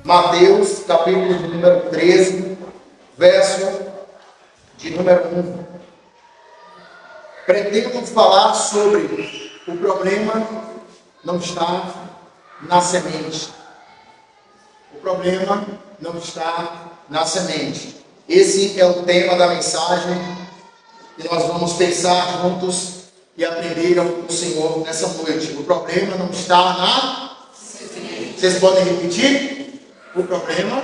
Mateus, capítulo de número 13, verso de número 1. Pretendo falar sobre o problema não está na semente. O problema não está na semente. Esse é o tema da mensagem que nós vamos pensar juntos e aprender com o Senhor nessa noite. O problema não está na semente. Vocês podem repetir? O problema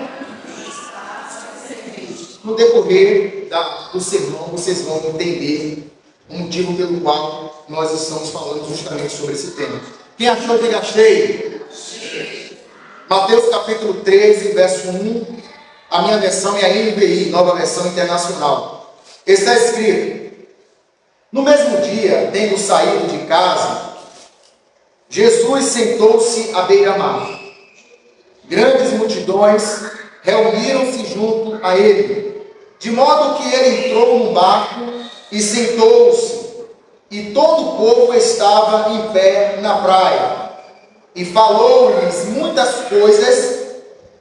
no decorrer do sermão vocês vão entender o motivo pelo qual nós estamos falando justamente sobre esse tema. Quem achou que gastei? Mateus capítulo 13, verso 1. A minha versão é a NVI, Nova Versão Internacional. Está escrito: no mesmo dia, tendo saído de casa, Jesus sentou-se à beira-mar. Grandes multidões reuniram-se junto a ele, de modo que ele entrou no barco e sentou-se, e todo o povo estava em pé na praia. E falou-lhes muitas coisas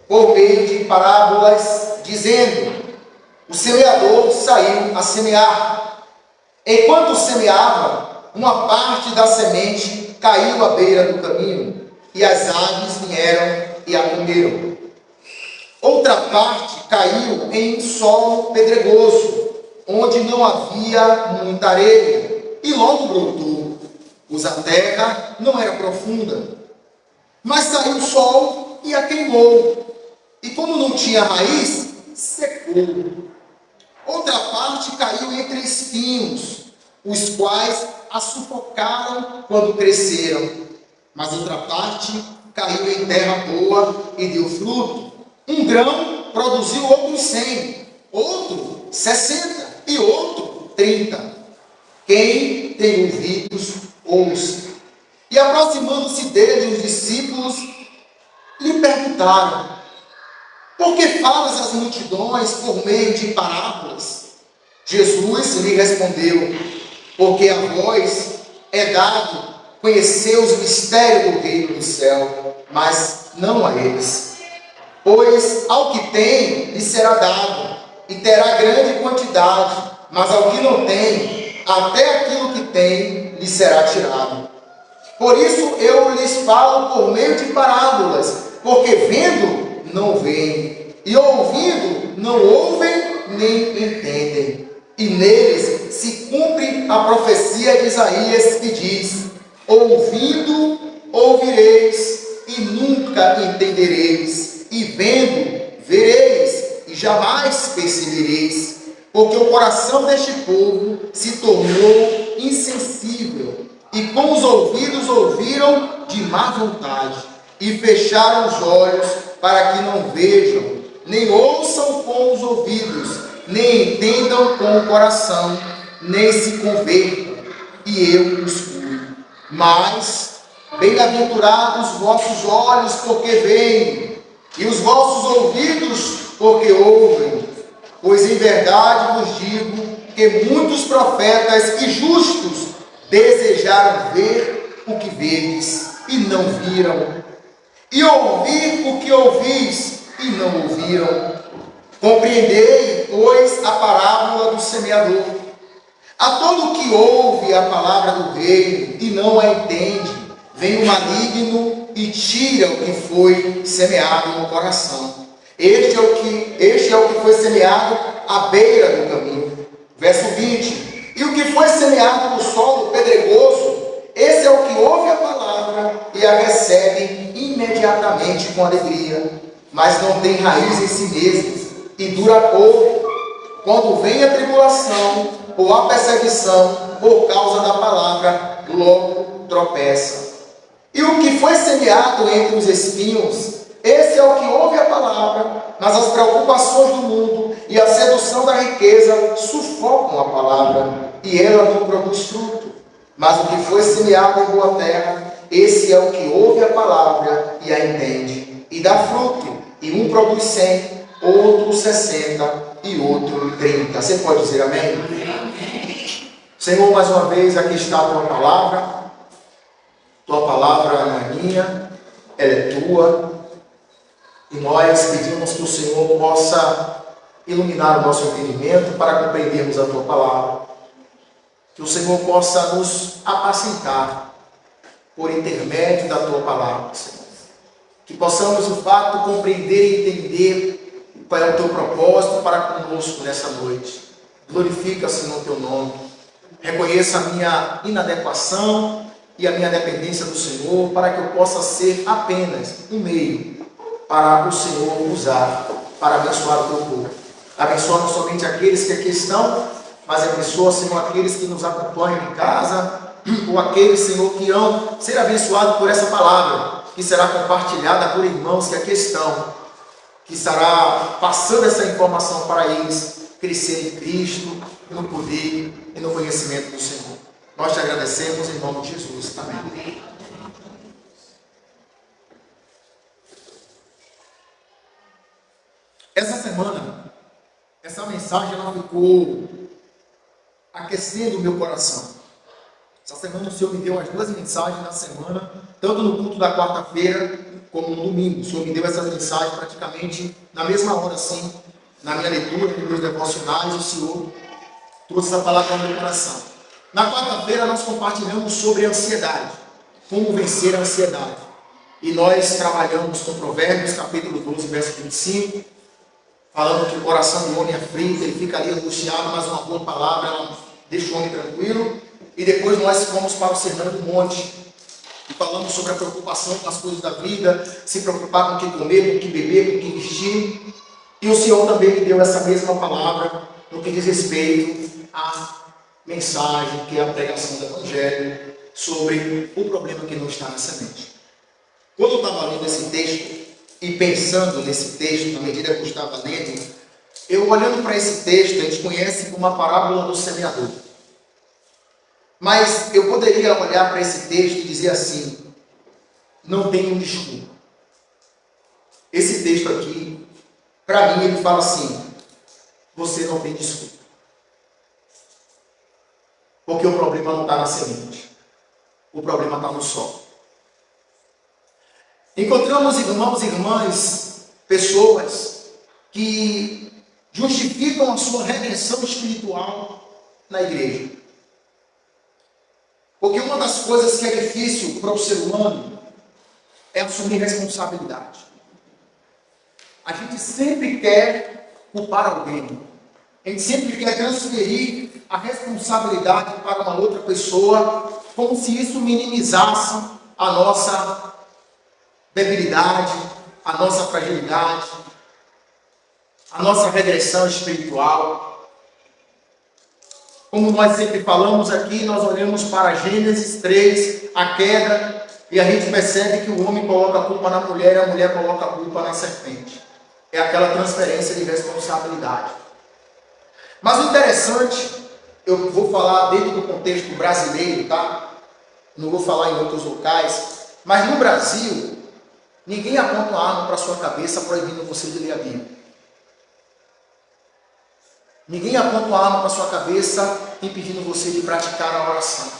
por meio de parábolas, dizendo: o semeador saiu a semear. Enquanto semeava, uma parte da semente caiu à beira do caminho, e as aves vieram e a comeram. Outra parte caiu em solo pedregoso, onde não havia muita areia, e logo brotou, pois a terra não era profunda. Mas saiu o sol e a queimou, e como não tinha raiz, secou. Outra parte caiu entre espinhos, os quais a sufocaram quando cresceram. Mas outra parte caiu em terra boa e deu fruto. Um grão produziu outros 100, outro 60 e outro 30. Quem tem ouvidos, ouça. E aproximando-se dele, os discípulos lhe perguntaram: por que falas às multidões por meio de parábolas? Jesus lhe respondeu: porque a vós é dado conhecer os mistérios do reino do céu, mas não a eles. Pois ao que tem, lhe será dado, e terá grande quantidade, mas ao que não tem, até aquilo que tem, lhe será tirado. Por isso eu lhes falo por meio de parábolas, porque vendo, não veem, e ouvindo, não ouvem, nem entendem. E neles se cumpre a profecia de Isaías, que diz: ouvindo, ouvireis, e nunca entendereis, e vendo, vereis, e jamais percebereis, porque o coração deste povo se tornou insensível, e com os ouvidos ouviram de má vontade, e fecharam os olhos para que não vejam, nem ouçam com os ouvidos, nem entendam com o coração, nem se convertam, e eu os curo. Mas bem-aventurados os vossos olhos, porque veem, e os vossos ouvidos, porque ouvem. Pois em verdade vos digo que muitos profetas e justos desejaram ver o que vedes, e não viram, e ouvir o que ouvis, e não ouviram. Compreendei, pois, a parábola do semeador. A todo que ouve a palavra do reino e não a entende, vem o maligno e tira o que foi semeado no coração. Este é o que foi semeado à beira do caminho. Verso 20. E o que foi semeado no solo pedregoso, esse é o que ouve a palavra e a recebe imediatamente com alegria, mas não tem raiz em si mesmo, e dura pouco. Quando vem a tribulação ou a perseguição por causa da palavra, logo tropeça. E o que foi semeado entre os espinhos, esse é o que ouve a palavra, mas as preocupações do mundo e a sedução da riqueza sufocam a palavra, e ela não produz fruto. Mas o que foi semeado em boa terra, esse é o que ouve a palavra e a entende, e dá fruto, e um produz 100, outro 60 e outro 30. Você pode dizer amém? Senhor, mais uma vez, aqui está a tua palavra. Tua palavra não é minha, ela é tua. E nós pedimos que o Senhor possa iluminar o nosso entendimento para compreendermos a Tua palavra. Que o Senhor possa nos apacentar por intermédio da Tua palavra, Senhor. Que possamos, de fato, compreender e entender qual é o Teu propósito para conosco nessa noite. Glorifica, Senhor, o Teu nome. Reconheça a minha inadequação e a minha dependência do Senhor, para que eu possa ser apenas um meio para o Senhor usar, para abençoar o Teu povo. Abençoa não somente aqueles que aqui estão, mas abençoa, Senhor, aqueles que nos acompanham em casa, ou aqueles, Senhor, que irão ser abençoados por essa palavra, que será compartilhada por irmãos que aqui estão, que estará passando essa informação para eles crescer em Cristo, no poder e no conhecimento do Senhor. Nós te agradecemos em nome de Jesus. Amém. Essa semana, essa mensagem ela ficou aquecendo o meu coração. Essa semana o Senhor me deu as duas mensagens na semana, tanto no culto da quarta-feira como no domingo. O Senhor me deu essas mensagens praticamente na mesma hora, assim, na minha leitura, nos meus devocionais. O Senhor trouxe essa palavra no meu coração. Na quarta-feira nós compartilhamos sobre a ansiedade, como vencer a ansiedade. E nós trabalhamos com Provérbios, capítulo 12, verso 25, falando que o coração do homem é frio, ele fica ali angustiado, mas uma boa palavra ela deixa o homem tranquilo. E depois nós fomos para o Sermão do Monte e falamos sobre a preocupação com as coisas da vida, se preocupar com o que comer, com o que beber, com o que vestir. E o Senhor também me deu essa mesma palavra no que diz respeito à mensagem, que é a pregação do Evangelho, sobre o problema que não está na semente. Quando eu estava lendo esse texto e pensando nesse texto, na medida que eu estava lendo, eu olhando para esse texto, a gente conhece como a parábola do semeador. Mas eu poderia olhar para esse texto e dizer assim: não tem desculpa. Esse texto aqui, para mim, ele fala assim: você não tem desculpa. Porque o problema não está na semente. O problema está no solo. Encontramos irmãos e irmãs, pessoas que justificam a sua redenção espiritual na igreja. Porque uma das coisas que é difícil para o ser humano é assumir responsabilidade. A gente sempre quer culpar alguém. A gente sempre quer transferir a responsabilidade para uma outra pessoa, como se isso minimizasse a nossa debilidade, a nossa fragilidade, a nossa regressão espiritual. Como nós sempre falamos aqui, nós olhamos para Gênesis 3, a queda, e a gente percebe que o homem coloca a culpa na mulher e a mulher coloca a culpa na serpente. É aquela transferência de responsabilidade. Mas o interessante, eu vou falar dentro do contexto brasileiro, tá? Não vou falar em outros locais, mas no Brasil, ninguém aponta uma arma para a sua cabeça proibindo você de ler a Bíblia. Ninguém aponta uma arma para a sua cabeça impedindo você de praticar a oração.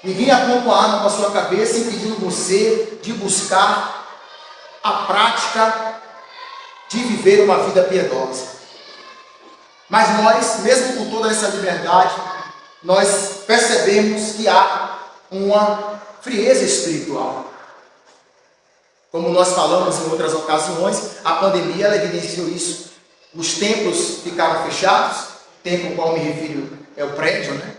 Ninguém aponta uma arma para a sua cabeça impedindo você de buscar a prática de viver uma vida piedosa. Mas nós, mesmo com toda essa liberdade, nós percebemos que há uma frieza espiritual. Como nós falamos em outras ocasiões, a pandemia ela evidenciou isso. Os templos ficaram fechados, templo ao qual me refiro é o prédio, né?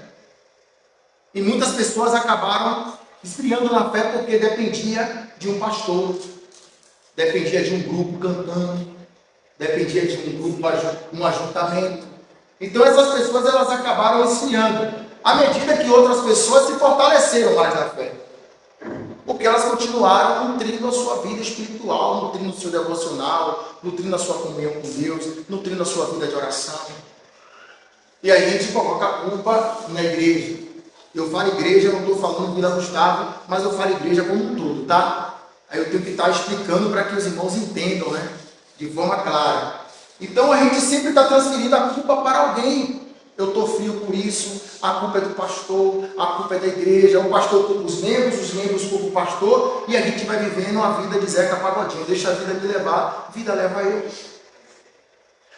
E muitas pessoas acabaram esfriando na fé porque dependia de um pastor, dependia de um grupo cantando, dependia de um grupo, um ajuntamento. Então essas pessoas elas acabaram esfriando, à medida que outras pessoas se fortaleceram mais na fé. Porque elas continuaram nutrindo a sua vida espiritual, nutrindo o seu devocional, nutrindo a sua comunhão com Deus, nutrindo a sua vida de oração. E aí a gente coloca a culpa na igreja. Eu falo igreja, eu não estou falando Vila Gustavo, mas eu falo igreja como um todo, tá? Aí eu tenho que estar explicando para que os irmãos entendam, né? De forma clara. Então a gente sempre está transferindo a culpa para alguém. eu estou frio por isso, a culpa é do pastor, a culpa é da igreja, o pastor culpa os membros culpam o pastor, e a gente vai vivendo uma vida de Zeca Pagodinho, deixa a vida me levar, a vida leva eu.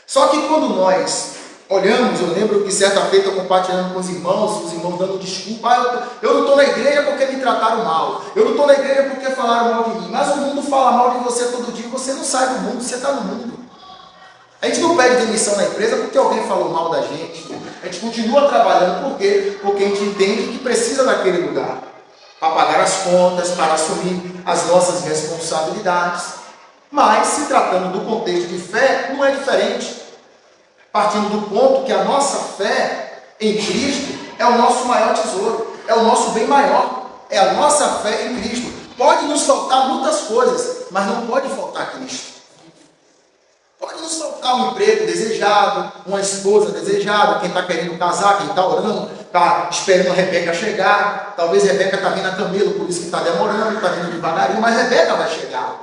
Só que quando nós olhamos, eu lembro que certa feita compartilhando com os irmãos dando desculpa, eu não estou na igreja porque me trataram mal, eu não estou na igreja porque falaram mal de mim, mas o mundo fala mal de você todo dia, você não sai do mundo, você está no mundo. A gente não pede demissão na empresa porque alguém falou mal da gente. A gente continua trabalhando, por quê? Porque a gente entende que precisa daquele lugar para pagar as contas, para assumir as nossas responsabilidades. Mas, se tratando do contexto de fé, não é diferente. Partindo do ponto que a nossa fé em Cristo é o nosso maior tesouro, é o nosso bem maior, é a nossa fé em Cristo. Pode nos faltar muitas coisas, mas não pode faltar Cristo. Pode nos faltar um emprego desejado, uma esposa desejada, quem está querendo casar, quem está orando, está esperando a Rebeca chegar. Talvez a Rebeca está vindo a camelo, por isso que está demorando, está vindo devagarinho, mas a Rebeca vai chegar.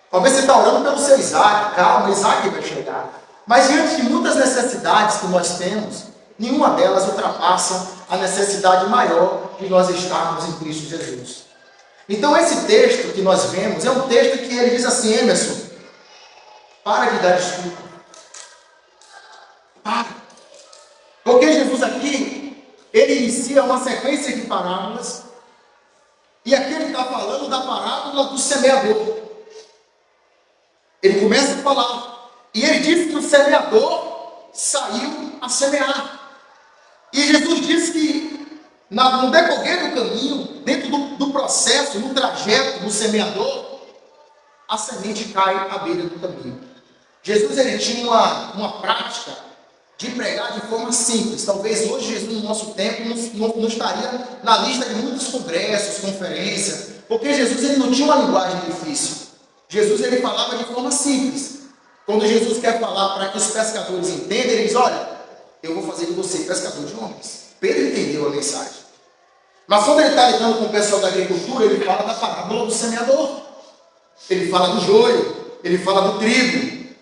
Talvez você está orando pelo seu Isaac, calma, Isaac vai chegar. Mas diante de muitas necessidades que nós temos, nenhuma delas ultrapassa a necessidade maior de nós estarmos em Cristo Jesus. Então esse texto que nós vemos é um texto que ele diz assim: Emerson, para de dar desculpa. Para. Porque Jesus aqui, ele inicia uma sequência de parábolas. E aqui ele está falando da parábola do semeador. Ele começa a falar. E ele diz que o semeador saiu a semear. E Jesus diz que no decorrer do caminho, dentro do processo, no trajeto do semeador, a semente cai à beira do caminho. Jesus ele tinha uma prática de pregar de forma simples. Talvez hoje Jesus, no nosso tempo, não estaria na lista de muitos congressos, conferências, porque Jesus ele não tinha uma linguagem difícil. Jesus ele falava de forma simples. Quando Jesus quer falar para que os pescadores entendam, ele diz: olha, eu vou fazer de você pescador de homens. Pedro entendeu a mensagem. Mas quando ele está lidando com o pessoal da agricultura, ele fala da parábola do semeador. Ele fala do joio, ele fala do trigo,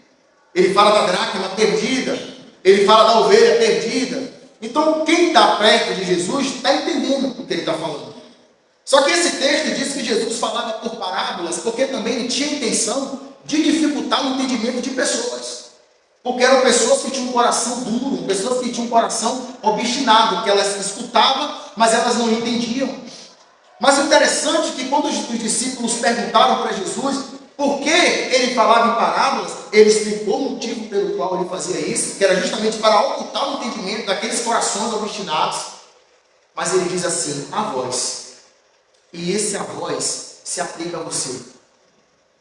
ele fala da dracma perdida, ele fala da ovelha perdida. Então, quem está perto de Jesus está entendendo o que ele está falando. Só que esse texto diz que Jesus falava por parábolas, porque também ele tinha a intenção de dificultar o entendimento de pessoas. Porque eram pessoas que tinham um coração duro, pessoas que tinham um coração obstinado, que elas escutavam, mas elas não entendiam. Mas o interessante é que quando os discípulos perguntaram para Jesus por que ele falava em parábolas, ele explicou o motivo pelo qual ele fazia isso, que era justamente para ocultar o entendimento daqueles corações obstinados. Mas ele diz assim: a voz, e esse a voz se aplica a você,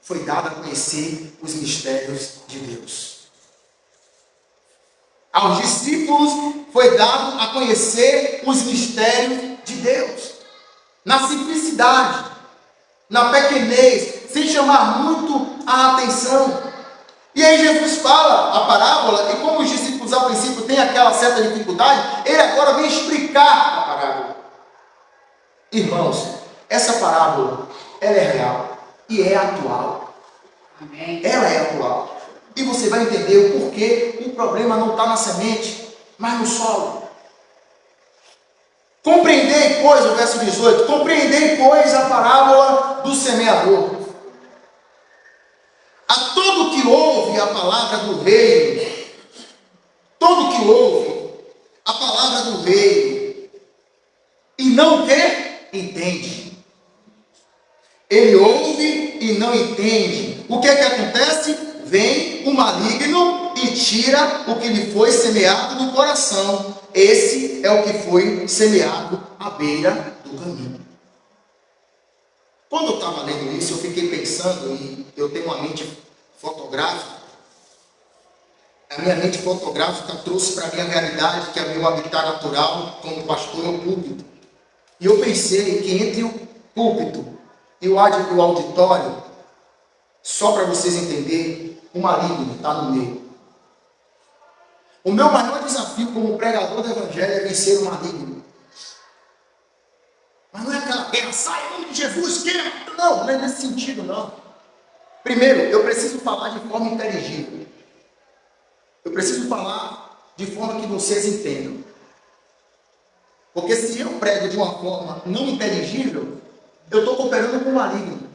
foi dado a conhecer os mistérios de Deus. Aos discípulos foi dado a conhecer os mistérios de Deus, na simplicidade, na pequenez, sem chamar muito a atenção. E aí Jesus fala a parábola, e como os discípulos a princípio têm aquela certa dificuldade, ele agora vem explicar a parábola. Irmãos, essa parábola, ela é real e é atual. Amém. Ela é atual. E você vai entender o porquê o problema não está na semente, mas no solo. Compreendei, pois, o verso 18, compreendei, pois, a parábola do semeador. A todo que ouve a palavra do reino, todo que ouve a palavra do reino, e não quer, entende. Ele ouve e não entende. O que é que acontece? Vem o maligno e tira o que lhe foi semeado no coração. Esse é o que foi semeado à beira do caminho. Quando eu estava lendo isso, eu fiquei pensando, e eu tenho uma mente fotográfica. A minha mente fotográfica trouxe para mim a realidade que é meu habitat natural como pastor é o púlpito. E eu pensei que entre o púlpito e o auditório, só para vocês entenderem, o maligno está no meio. O meu maior desafio como pregador do evangelho é vencer o maligno. Mas não é aquela guerra, sai em nome de Jesus, queima. Não é nesse sentido, não. Primeiro, eu preciso falar de forma inteligível. Eu preciso falar de forma que vocês entendam. Porque se eu prego de uma forma não inteligível, eu estou cooperando com o maligno.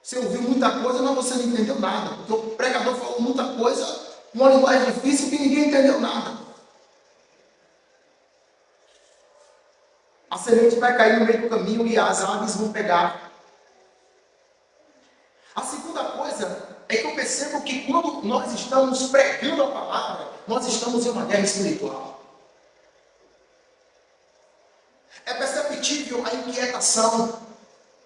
Você ouviu muita coisa, mas você não entendeu nada. Porque o pregador falou muita coisa, uma linguagem difícil que ninguém entendeu nada. A semente vai cair no meio do caminho e as aves vão pegar. A segunda coisa é que eu percebo que quando nós estamos pregando a palavra, nós estamos em uma guerra espiritual. É perceptível a inquietação,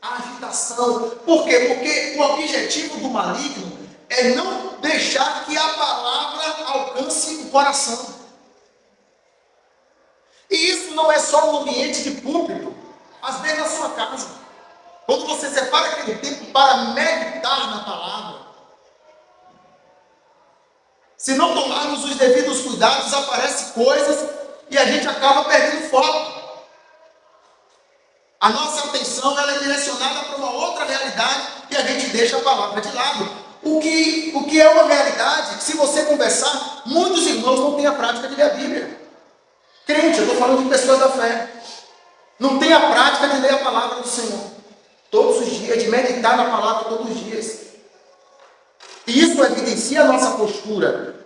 a agitação. Por quê? Porque o objetivo do maligno é não deixar que a palavra alcance o coração. E isso não é só no ambiente de púlpito, às vezes na sua casa. Quando você separa aquele tempo para meditar na palavra, se não tomarmos os devidos cuidados, aparecem coisas e a gente acaba perdendo foco. A nossa atenção ela é direcionada para uma outra realidade e a gente deixa a palavra de lado. O que é uma realidade, se você conversar, muitos irmãos não têm a prática de ler a Bíblia. Crente, eu estou falando de pessoas da fé. Não tem a prática de ler a palavra do Senhor. Todos os dias, de meditar na palavra todos os dias. E isso evidencia a nossa postura.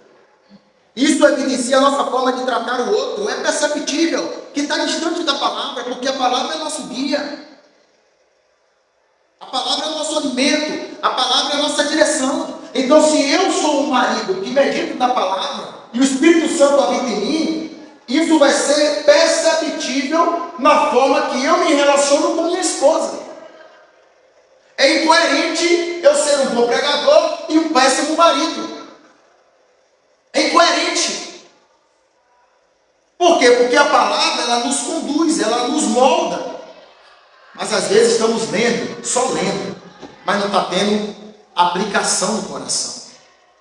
Isso evidencia a nossa forma de tratar o outro. É perceptível que está distante da palavra, porque a palavra é nosso guia. A palavra é nosso alimento. A palavra é nossa direção. Então, se eu sou um marido que medito na palavra e o Espírito Santo habita em mim, isso vai ser perceptível na forma que eu me relaciono com minha esposa. É incoerente eu ser um bom pregador e um péssimo marido. É incoerente. Por quê? Porque a palavra ela nos conduz, ela nos molda. Mas às vezes estamos lendo, só lendo, mas não está tendo aplicação no coração.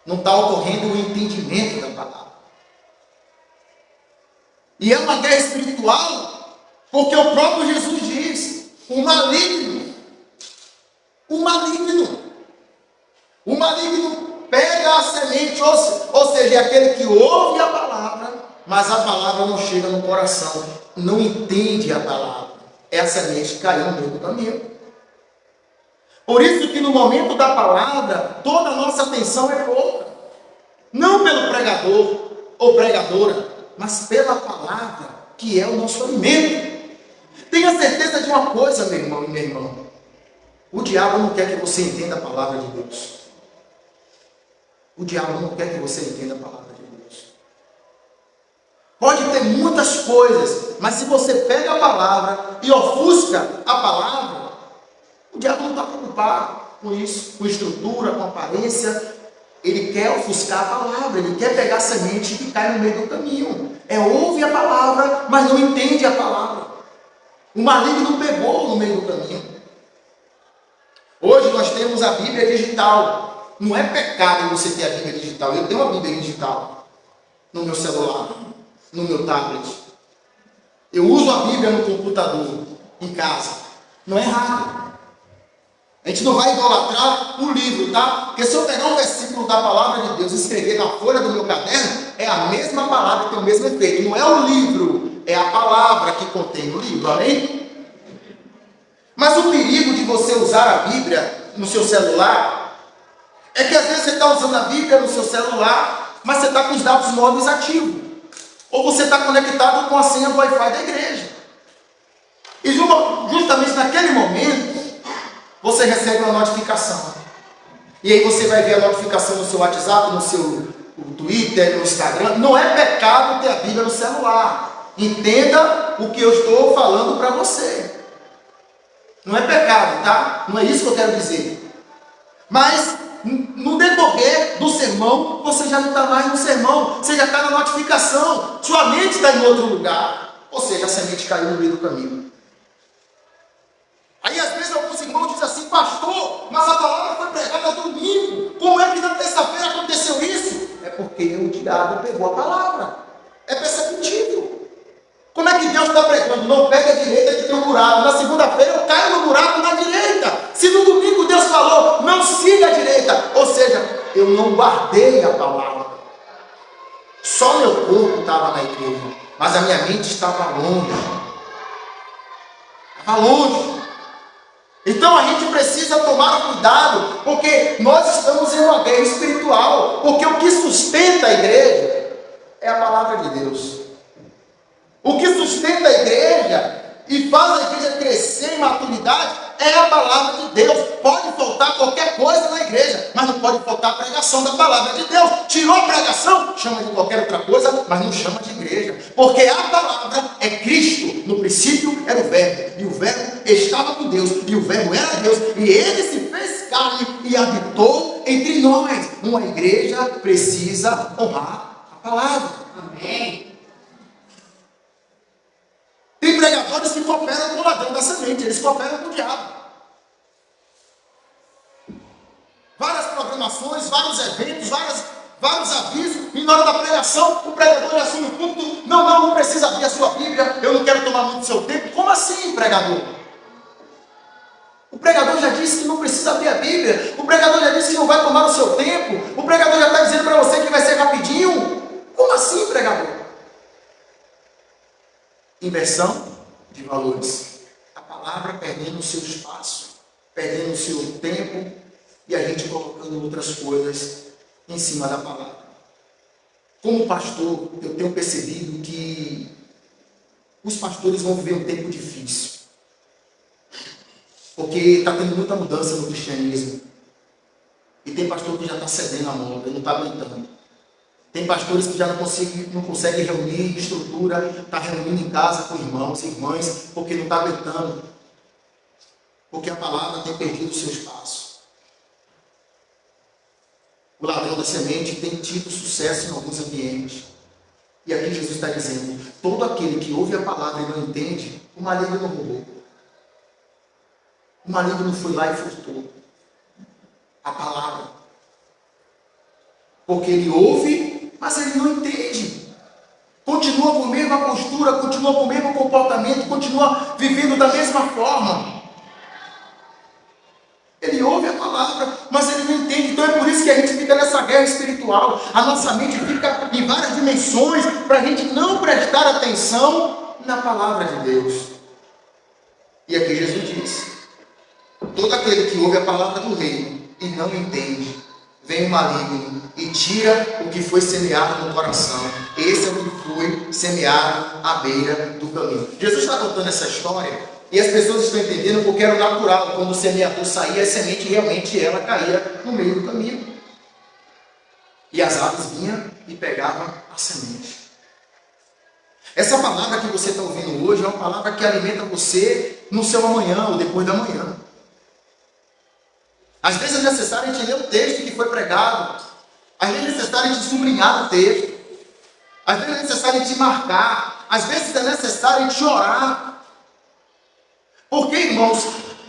Não está ocorrendo o entendimento da palavra. E é uma guerra espiritual, porque o próprio Jesus diz: o maligno pega a semente, ou seja, é aquele que ouve a palavra, mas a palavra não chega no coração, não entende a palavra. É a semente que caiu no meio do caminho. Por isso que no momento da palavra, toda a nossa atenção é pouca. Não pelo pregador ou pregadora, mas pela palavra, que é o nosso alimento. Tenha certeza de uma coisa, meu irmão e minha irmã. O diabo não quer que você entenda a palavra de Deus. O diabo não quer que você entenda a palavra de Deus. Pode ter muitas coisas, mas se você pega a palavra e ofusca a palavra, o diabo não está preocupado com isso, com estrutura, com aparência. Ele quer ofuscar a palavra, ele quer pegar a semente que cai no meio do caminho. Ouve a palavra, mas não entende a palavra. O maligno pegou no meio do caminho. Hoje nós temos a Bíblia digital. Não é pecado você ter a Bíblia digital. Eu tenho a Bíblia digital no meu celular, no meu tablet. Eu uso a Bíblia no computador, em casa. Não é errado. A gente não vai idolatrar o livro, tá? Porque se eu pegar um versículo da palavra de Deus e escrever na folha do meu caderno, é a mesma palavra que tem o mesmo efeito. Não é o livro, é a palavra que contém o livro, amém? Mas o perigo de você usar a Bíblia no seu celular é que às vezes você está usando a Bíblia no seu celular, mas você está com os dados móveis ativos. Ou você está conectado com a senha do Wi-Fi da igreja. E justamente naquele momento, você recebe uma notificação. E aí você vai ver a notificação no seu WhatsApp, no seu Twitter, no Instagram. Não é pecado ter a Bíblia no celular. Entenda o que eu estou falando para você. Não é pecado, tá? Não é isso que eu quero dizer. Mas no decorrer do sermão, você já não está mais no sermão. Você já está na notificação. Sua mente está em outro lugar. Ou seja, a semente caiu no meio do caminho. Aí às vezes alguns irmãos dizem assim: pastor, mas a palavra foi pregada domingo. Como é que na terça-feira aconteceu isso? É porque o diabo pegou a palavra. É perceptível. Como é que Deus está pregando? Não pega a direita que tem um buraco. Na segunda-feira eu caio no buraco na direita. Se no domingo Deus falou, não siga a direita. Ou seja, eu não guardei a palavra. Só meu corpo estava na igreja, mas a minha mente estava longe. Estava longe. Então a gente precisa tomar cuidado, porque nós estamos em uma guerra espiritual. Porque o que sustenta a igreja é a palavra de Deus. O que sustenta a igreja e faz a igreja crescer em maturidade é a palavra de Deus. Pode faltar qualquer coisa na igreja, mas não pode faltar a pregação da palavra de Deus. Tirou a pregação, chama de qualquer outra coisa, mas não chama de igreja. Porque a palavra é Cristo. No princípio era o Verbo, e o Verbo estava com Deus, e o Verbo era Deus, e ele se fez carne e habitou entre nós. Uma igreja precisa honrar a palavra. Amém. Tem pregadores que cooperam com o ladrão da semente, eles cooperam com o diabo. Várias programações, vários eventos, vários avisos, e na hora da pregação, o pregador já assume o culto. Não precisa abrir a sua Bíblia, eu não quero tomar muito seu tempo. Como assim, pregador? O pregador já disse que não precisa abrir a Bíblia, o pregador já disse que não vai tomar o seu tempo, o pregador já está dizendo para você que vai ser rapidinho. Como assim, pregador? Inversão de valores. A palavra perdendo o seu espaço, perdendo o seu tempo, e a gente colocando outras coisas em cima da palavra. Como pastor, eu tenho percebido que os pastores vão viver um tempo difícil. Porque está tendo muita mudança no cristianismo. E tem pastor que já está cedendo a moda, não está aguentando. Tem pastores que já não conseguem reunir estrutura, está reunindo em casa com irmãos e irmãs, porque não está aguentando. Porque a palavra tem perdido o seu espaço. O ladrão da semente tem tido sucesso em alguns ambientes. E aqui Jesus está dizendo, todo aquele que ouve a palavra e não entende, o maligno não roubou. O maligno não foi lá e furtou a palavra. Porque ele ouve, mas ele não entende. Continua com a mesma postura, continua com o mesmo comportamento, continua vivendo da mesma forma. Ele ouve a palavra, mas ele não entende. Então é por isso que a gente fica nessa guerra espiritual. A nossa mente fica em várias dimensões para a gente não prestar atenção na palavra de Deus. E aqui Jesus diz, todo aquele que ouve a palavra do reino e não entende, vem o maligno e tira o que foi semeado no coração. Esse é o que foi semeado à beira do caminho. Jesus está contando essa história e as pessoas estão entendendo porque era o natural. Quando o semeador saía, a semente realmente ela caía no meio do caminho. E as aves vinham e pegavam a semente. Essa palavra que você está ouvindo hoje é uma palavra que alimenta você no seu amanhã ou depois da manhã. Às vezes é necessário a gente ler o texto que foi pregado. Às vezes é necessário a gente sublinhar o texto. Às vezes é necessário a gente marcar. Às vezes é necessário a gente orar. Porque, irmãos,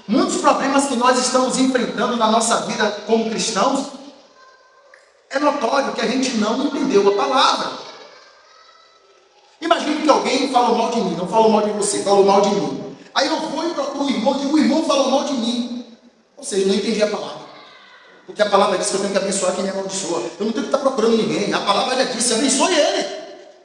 muitos problemas que nós estamos enfrentando na nossa vida como cristãos, é notório que a gente não entendeu a palavra. Imagine que alguém falou mal de mim, não falou mal de você, falou mal de mim. Aí eu vou e procuro o irmão, digo, o irmão falou mal de mim. Ou seja, eu não entendi a palavra. Porque a palavra diz que eu tenho que abençoar quem me amaldiçoa. Eu não tenho que estar procurando ninguém. A palavra já disse, abençoe ele.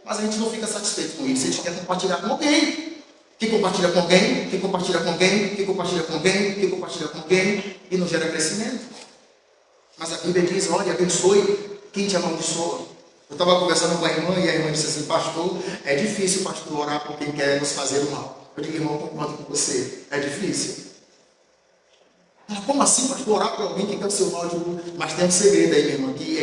Mas a gente não fica satisfeito com isso. A gente quer compartilhar com alguém. Quem compartilha com alguém, quem compartilha com alguém, quem compartilha com alguém, quem compartilha com alguém, e não gera crescimento. Mas a Bíblia diz, olha, abençoe quem te amaldiçoa. Eu estava conversando com a irmã e a irmã disse assim, pastor, é difícil, pastor, orar por quem quer nos fazer o mal. Eu digo, irmão, concordo com você, é difícil. Ela, como assim, pastor, orar por alguém que quer o seu mal? Eu digo, mas tem um segredo aí, minha irmã, que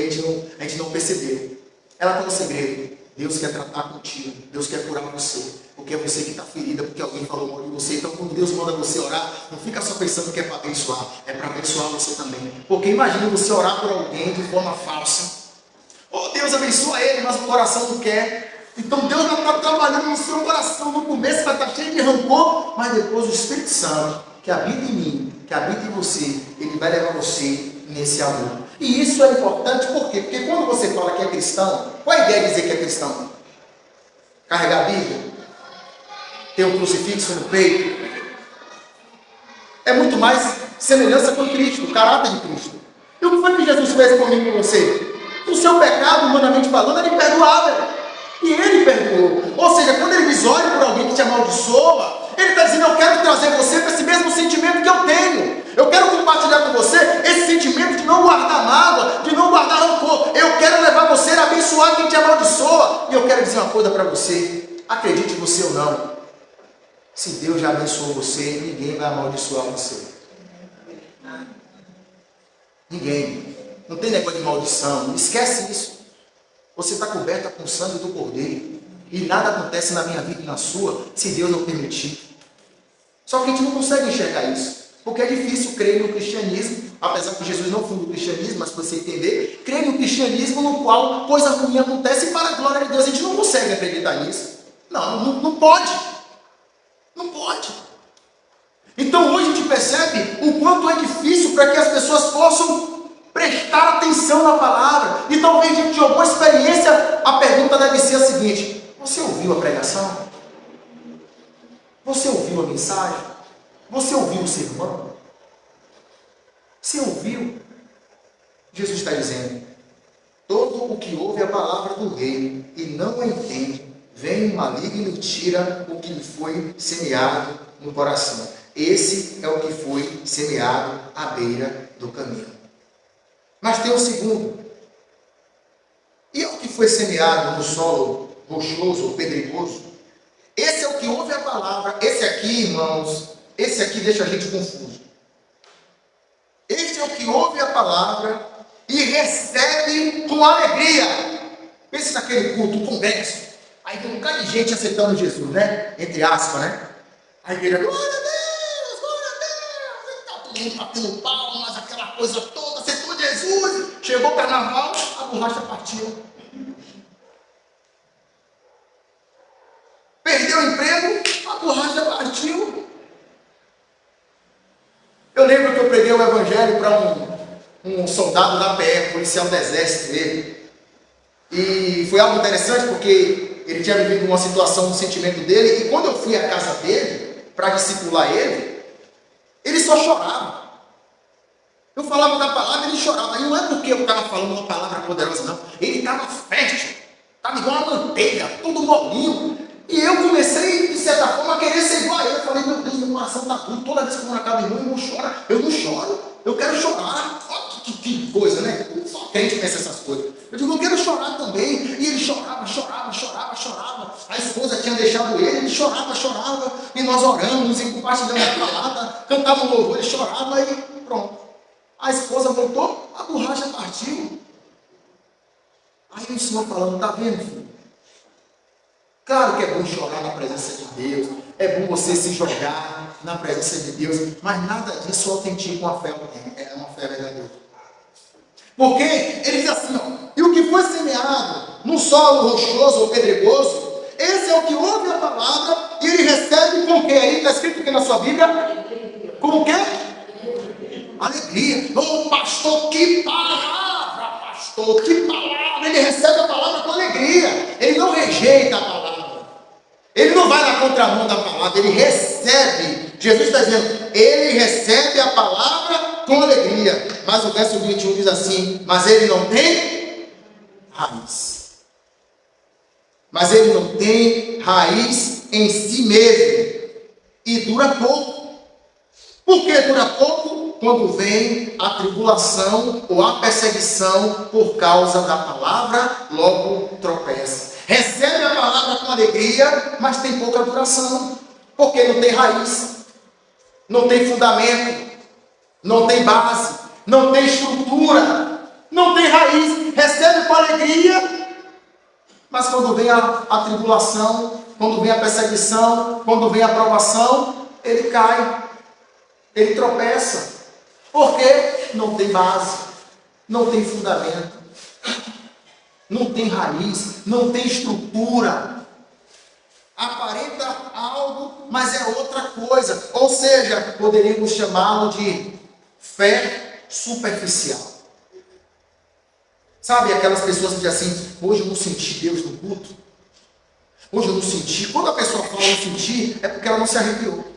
a gente não percebeu. Ela tem um segredo. Deus quer tratar contigo, Deus quer curar você, porque é você que está ferida, porque alguém falou mal de você. Então quando Deus manda você orar, não fica só pensando que é para abençoar, é para abençoar você também. Porque imagina você orar por alguém de forma falsa. Oh, Deus abençoa ele, mas o coração não quer. Então Deus vai estar trabalhando no seu coração. No começo vai estar cheio de rancor, mas depois o Espírito Santo, que habita em mim, que habita em você, ele vai levar você nesse amor. E isso é importante, por quê? Porque quando você fala que é cristão, qual a ideia de dizer que é cristão? Carregar a Bíblia? Ter um crucifixo no peito? É muito mais semelhança com Cristo, o caráter de Cristo. E o que foi que Jesus fez comigo e com você? O seu pecado, humanamente falando, era imperdoável. E ele perdoou. Ou seja, quando ele diz, olhe por alguém que te amaldiçoa, ele está dizendo, eu quero trazer você para esse mesmo sentimento que eu tenho. Eu quero compartilhar com você esse sentimento de não guardar mágoa, de não guardar rancor. Eu quero levar você a abençoar quem te amaldiçoa. E eu quero dizer uma coisa para você, acredite você ou não, se Deus já abençoou você, ninguém vai amaldiçoar você. Ninguém. Não tem negócio de maldição, esquece isso. Você está coberta com o sangue do Cordeiro. E nada acontece na minha vida e na sua, se Deus não permitir. Só que a gente não consegue enxergar isso. Porque é difícil crer no cristianismo, apesar que Jesus não fundou o cristianismo, mas para você entender, crer no cristianismo no qual coisa ruim acontece e para a glória de Deus. A gente não consegue acreditar nisso. Não pode. Não pode. Então hoje a gente percebe o quanto é difícil para que as pessoas possam prestar atenção na palavra. E talvez diante de alguma experiência, a pergunta deve ser a seguinte: você ouviu a pregação? Você ouviu a mensagem? Você ouviu o sermão? Você ouviu? Jesus está dizendo, todo o que ouve a palavra do rei e não a entende, vem o maligno e tira o que lhe foi semeado no coração. Esse é o que foi semeado à beira do caminho. Mas tem o segundo. E é o que foi semeado no solo rochoso ou pedregoso? Esse é o que ouve a palavra. Esse aqui, irmãos, esse aqui deixa a gente confuso. Esse é o que ouve a palavra e recebe com alegria. Pense naquele culto, congresso. Aí tem um bocado de gente aceitando Jesus, né? Entre aspas, né? A igreja, glória a Deus, glória a Deus. E tá todo mundo batendo palmas, aquela coisa toda, aceitou Jesus. Chegou o carnaval, a borracha partiu. Perdeu o emprego, a borracha partiu. Eu lembro que eu preguei o evangelho para um soldado da PE, policial do exército dele. E foi algo interessante porque ele tinha vivido uma situação, um sentimento dele. E quando eu fui à casa dele, para discipular ele só chorava. Eu falava da palavra e ele chorava. E não é porque eu estava falando uma palavra poderosa, não. Ele estava fértil, estava igual uma manteiga, tudo molinho. E eu comecei, de certa forma, a querer ser igual a ele. Eu falei, meu Deus, meu coração está duro. Toda vez que eu vou na casa do irmão, eu não choro. Eu quero chorar. Olha que coisa, né? Só crente pensa essas coisas. Eu digo, eu quero chorar também. E ele chorava. A esposa tinha deixado ele chorava. E nós oramos e compartilhamos a palavra. Cantava um louvor, ele chorava e pronto. A esposa voltou, a borracha partiu. Aí o Senhor falando, tá vendo, filho? Claro que é bom chorar na presença de Deus, é bom você se jogar na presença de Deus, mas nada disso autentica uma fé, é uma fé verdadeira. Porque ele diz assim, ó, e o que foi semeado no solo rochoso ou pedregoso, esse é o que ouve a palavra e ele recebe com o que? Aí está escrito aqui na sua Bíblia? Com o quê? Alegria. Oh, pastor, que palavra, pastor, que palavra. Ele recebe a palavra com alegria. Ele não rejeita a palavra. Ele não vai na contramão da palavra, ele recebe. Jesus está dizendo, ele recebe a palavra com alegria. Mas o verso 21 diz assim, mas ele não tem raiz. Mas ele não tem raiz em si mesmo. E dura pouco. Por que dura pouco? Quando vem a tribulação ou a perseguição por causa da palavra, logo tropeça. Recebe a palavra com alegria, mas tem pouca duração. Porque não tem raiz, não tem fundamento, não tem base, não tem estrutura, não tem raiz. Recebe com alegria, mas quando vem a tribulação, quando vem a perseguição, quando vem a provação, ele cai, ele tropeça. Porque não tem base, não tem fundamento, não tem raiz, não tem estrutura. Aparenta algo, mas é outra coisa. Ou seja, poderíamos chamá-lo de fé superficial. Sabe aquelas pessoas que dizem assim, hoje eu não senti Deus no culto. Hoje eu não senti. Quando a pessoa fala não senti, é porque ela não se arrepiou.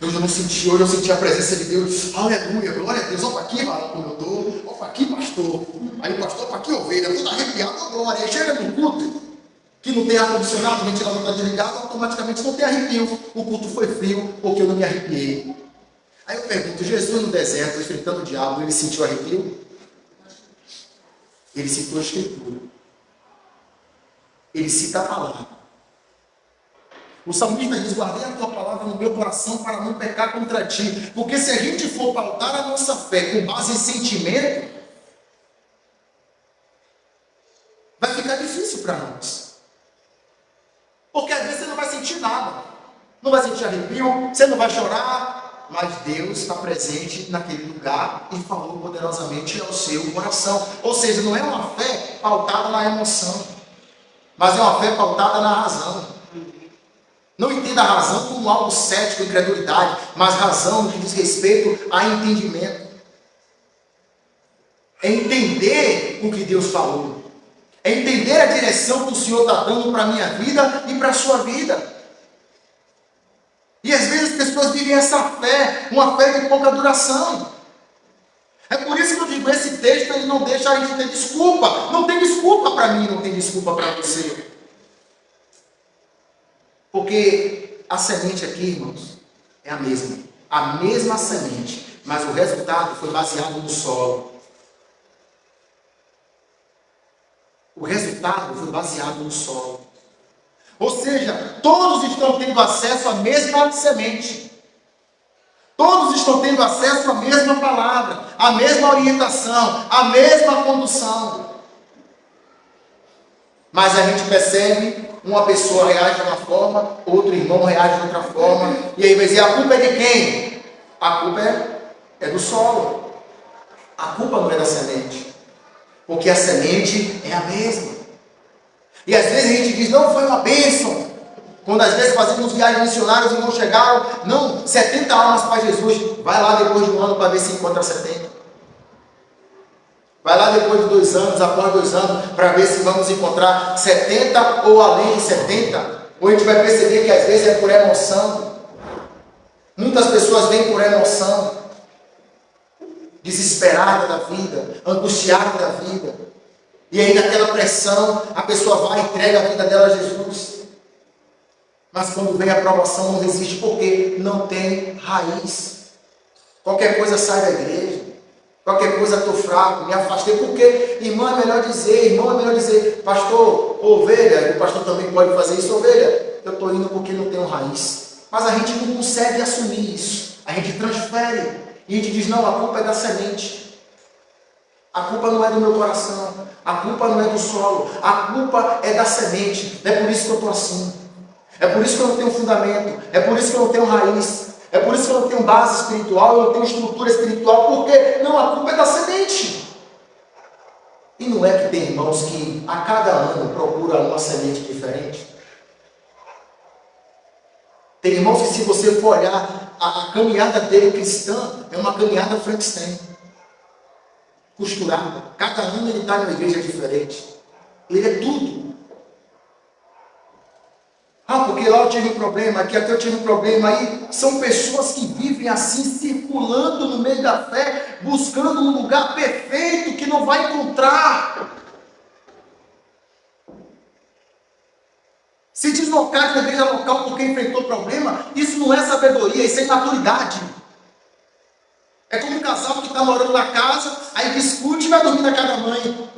Hoje eu não senti, hoje eu senti a presença de Deus. Aleluia, glória a Deus. Opa, aqui, como eu estou. Opa, aqui pastor, aí o pastor para aqui ovelha, tudo arrepiado, a glória. Aí chega no culto, que não tem ar-condicionado, o ventilador está desligado, automaticamente não tem arrepio. O culto foi frio, porque eu não me arrepiei. Aí eu pergunto, Jesus no deserto, enfrentando o diabo, ele sentiu arrepio? Ele citou a Escritura. Ele cita a palavra. O salmista diz, guardei a tua palavra no meu coração para não pecar contra ti. Porque se a gente for pautar a nossa fé com base em sentimento, vai ficar difícil para nós. Porque às vezes você não vai sentir nada. Não vai sentir arrepio, você não vai chorar, mas Deus está presente naquele lugar e falou poderosamente ao seu coração. Ou seja, não é uma fé pautada na emoção, mas é uma fé pautada na razão. Não entenda a razão como algo cético, incredulidade, mas razão no que diz respeito a entendimento. É entender o que Deus falou. É entender a direção que o Senhor está dando para a minha vida e para a sua vida. E às vezes as pessoas vivem essa fé, uma fé de pouca duração. É por isso que eu digo, esse texto ele não deixa a gente ter desculpa. Não tem desculpa para mim, não tem desculpa para você. Porque a semente aqui, irmãos, é a mesma semente, mas o resultado foi baseado no solo. O resultado foi baseado no solo. Ou seja, todos estão tendo acesso à mesma semente. Todos estão tendo acesso à mesma palavra, à mesma orientação, à mesma condução. Mas a gente percebe, uma pessoa reage de uma forma, outro irmão reage de outra forma. E aí vai dizer, a culpa é de quem? A culpa é do solo. A culpa não é da semente. Porque a semente é a mesma. E às vezes a gente diz, não, foi uma bênção. Quando às vezes fazemos viagens missionárias e não chegaram, não, 70 almas para Jesus. Vai lá depois de um ano para ver se encontra 70. Vai lá depois de 2 anos, após 2 anos, para ver se vamos encontrar 70 ou além de 70. Ou a gente vai perceber que às vezes é por emoção. Muitas pessoas vêm por emoção. Desesperada da vida, angustiada da vida. E aí naquela pressão, a pessoa vai e entrega a vida dela a Jesus. Mas quando vem a provação, não resiste, porque não tem raiz. Qualquer coisa sai da igreja. Qualquer coisa estou fraco, me afastei. Porque, irmão, é melhor dizer, pastor, ovelha, o pastor também pode fazer isso, ovelha, eu estou indo porque não tenho raiz. Mas a gente não consegue assumir isso. A gente transfere. E a gente diz, não, a culpa é da semente. A culpa não é do meu coração. A culpa não é do solo. A culpa é da semente. É por isso que eu estou assim. É por isso que eu não tenho fundamento. É por isso que eu não tenho raiz. É por isso que eu não tenho base espiritual. Eu não tenho estrutura espiritual. Porque não, a culpa é da semente. E não é que tem irmãos que a cada ano procuram uma semente diferente? Tem irmãos que, se você for olhar, a caminhada dele cristã é uma caminhada Frankenstein. Costurada. Cada ano ele está numa igreja diferente. Ele é tudo. Ah, porque lá eu tive um problema, aqui até eu tive um problema. Aí são pessoas que vivem assim, circulando no meio da fé, buscando um lugar perfeito que não vai encontrar. Se deslocar da igreja local porque enfrentou problema, isso não é sabedoria, isso é imaturidade. É como um casal que está morando na casa, aí discute e vai dormir na casa da mãe.